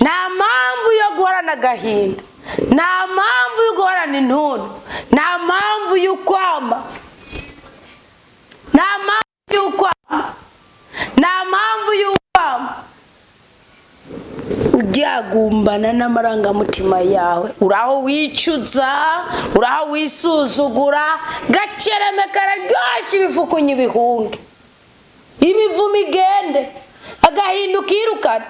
nta mpamvu yo guhorana agahinda, nta mpamvu yo guhorana intuntu, nta mpamvu y'ukwama, nta mpamvu y'ukwama, nta mpamvu y'ukwama. Ugiagumbana n'amarangamutima yawe, uraho wicuza, uraho wisuzugura, gacereme kararyoshye ibifukunyi bihunge, imivumo igende, agahinda ukirukana.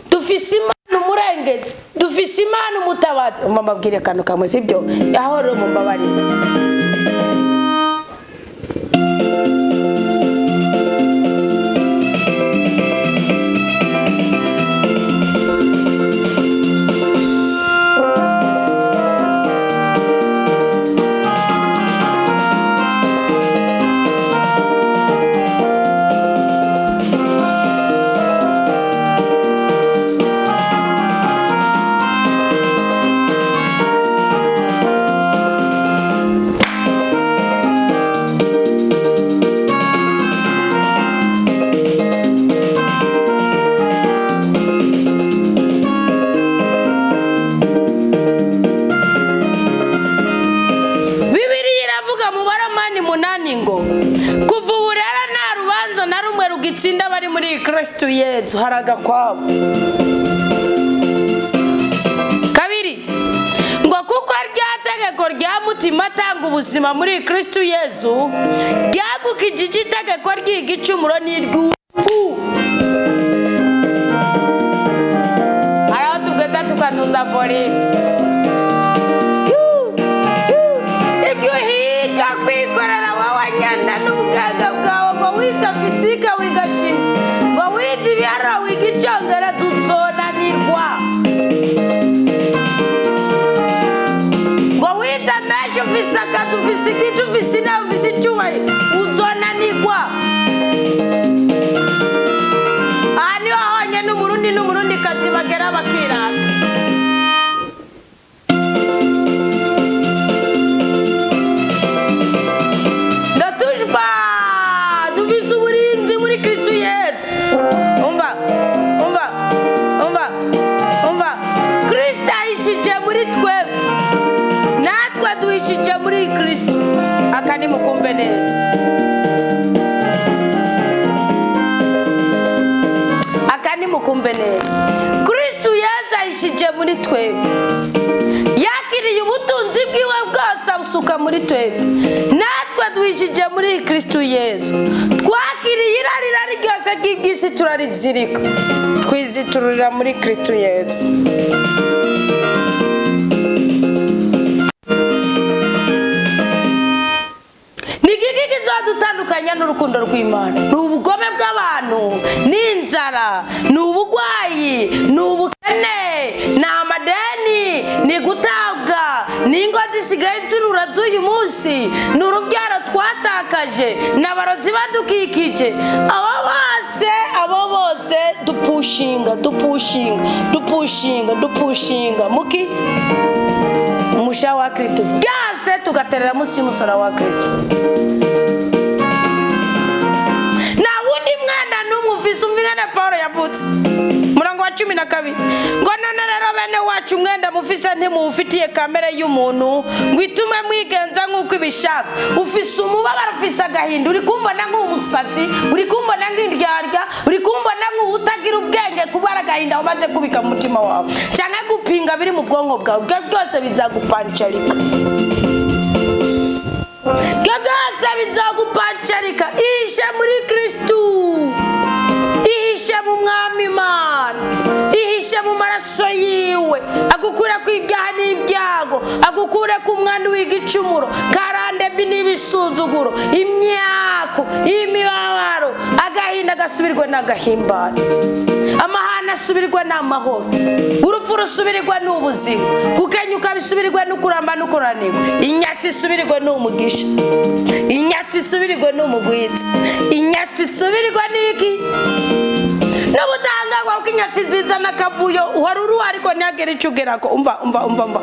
Dufise Imana umurengezi, dufise Imana umutabazi. Umamabwire kanu kamwe sibyo yahoro mu mbabari. Itsinda bari muri Kristo Yesu haraga kwabo. Kabiri ngo kuko ryategeko rya mutima atanga ubuzima muri Kristo Yesu ryagukijije itegeko ry'igicumuro n'irw'upfu. Araho tugeza tukanduza vore ibyo higa kwikorera wawanyana n'ubwaga bwawe ngo wita fitika ngo wizi byara wigicongera tutsonanirwa, ngo wiza meje ufise akatu ufise igitu ufise na ufise icyubaye utsonanirwa. Aha niho honyine n'umurundi kazi bagera bakirata. Muri Kristo akani mukumve neza, akani mukumve neza. Kristo yazayishije muri twebwe, yakiriye ubutunzi bwiwe bwose abusuka muri twebwe, natwe duhishije muri Kristo Yesu. Twakiriye irari ryose ry'isi turarizirika, twiziturira muri Kristo Yesu. Dutandukanya n'urukundo rw'Imana, n'ubugome bw'abantu, n'inzara, n'ubugwayi, n'ubukene, n'amadeni, ni gutabwa, n'ingo zisigaye zirura z'uyu munsi, n'urubyaro twatakaje, n'abarozi badukikije. Abo bose dupushinga muki umusha wa Kristo, byase tugaterera munsi y'umusara wa Kristo. Umvingana Paulo yavutse murango wa 12 ngo none rero bene wacu mwenda mufise ntimufitiye kamere y'umuntu ngo itume mwigenza nk'uko ibishaka. Ufise umubabaro, ufise agahinda, uri kumbona nk'umusatsi, uri kumbona nk'indyarya, uri kumbona nk'utagira ubwenge kubara agahinda umaze kubika mu mutima wawe cyangwa gupinga biri mu bwonko bwawe, byose bizagupancarika, byose bizagupancarika. Ishe muri Kristo, ihishe mu mwami Imana, ihishe mu maraso yiwe, agukure ku ibyaha n'ibyago, agukure ku mwana w'igicumuro, karande n'ibisuzuguro, imyako, imibabaro, agahinda gasubirwe n'agahimbano, amahana asubirwe n'amahoro, urupfu rusubirwe n'ubuzima, gukenyuka bisubirwe n'ukuramba n'ukuranirwa, inyatsi isubirwe n'umugisha, inyatsi isubirwe n'umugwitsi, inyatsi isubirwe n'iki n'ubutanga bwa kinyatsi nziza n'akavuyo uharuru ariko ntagere icugerako. Umva ngo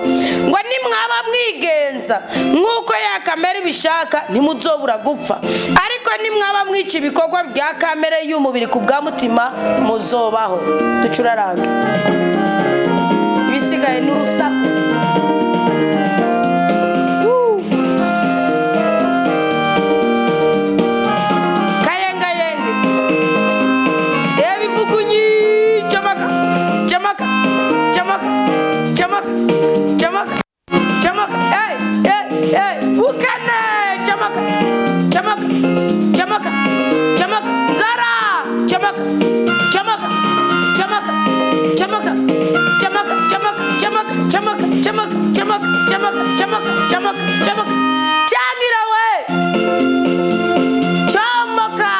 nimwaba mwigenza nk'uko yakamera bishaka ntimuzobura gupfa, ariko nimwaba mwica ibikorwa bya kamere y'umubiri ku bwa mutima muzobaho. Ducurarange comoka cyangira we comoka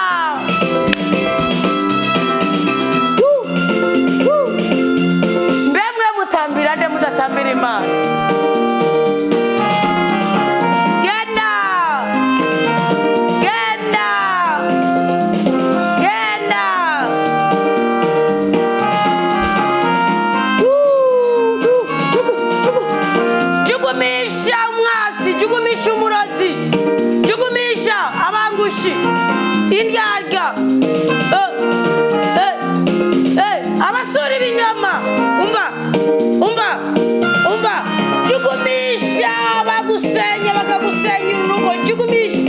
mbemwe mutambira nde mudatambira Imana genda genda genda jugumisha umwasi jugumisha umurozi jugumisha abangushi indyarya abasore b'inyama umva jugumisha bagusenya bakagusenya urugo jugumisha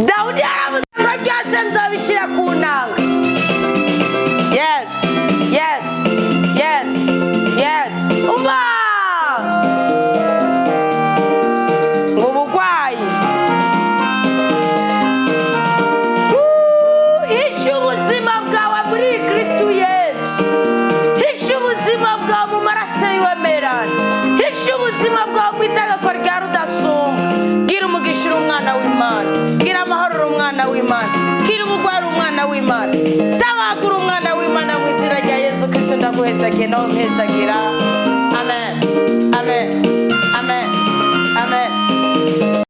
Dawudi aravuga ngo byose nzabishyira ku nanga yes umva ngo ubugwayi hisha ubuzima bwawe muri Kristo Yesu hisha ubuzima bwawe mu maraso y'uwemerana hisha ubuzima bwawe mu itegeko rya rudasumbwa gira umugisha umwana w'Imana gira amahoro umwana w'Imana gira ubugwari umwana w'Imana tabagura umwana w'Imana mu izina rya Yesu Kristo ndaguhezagira nawe mpezagira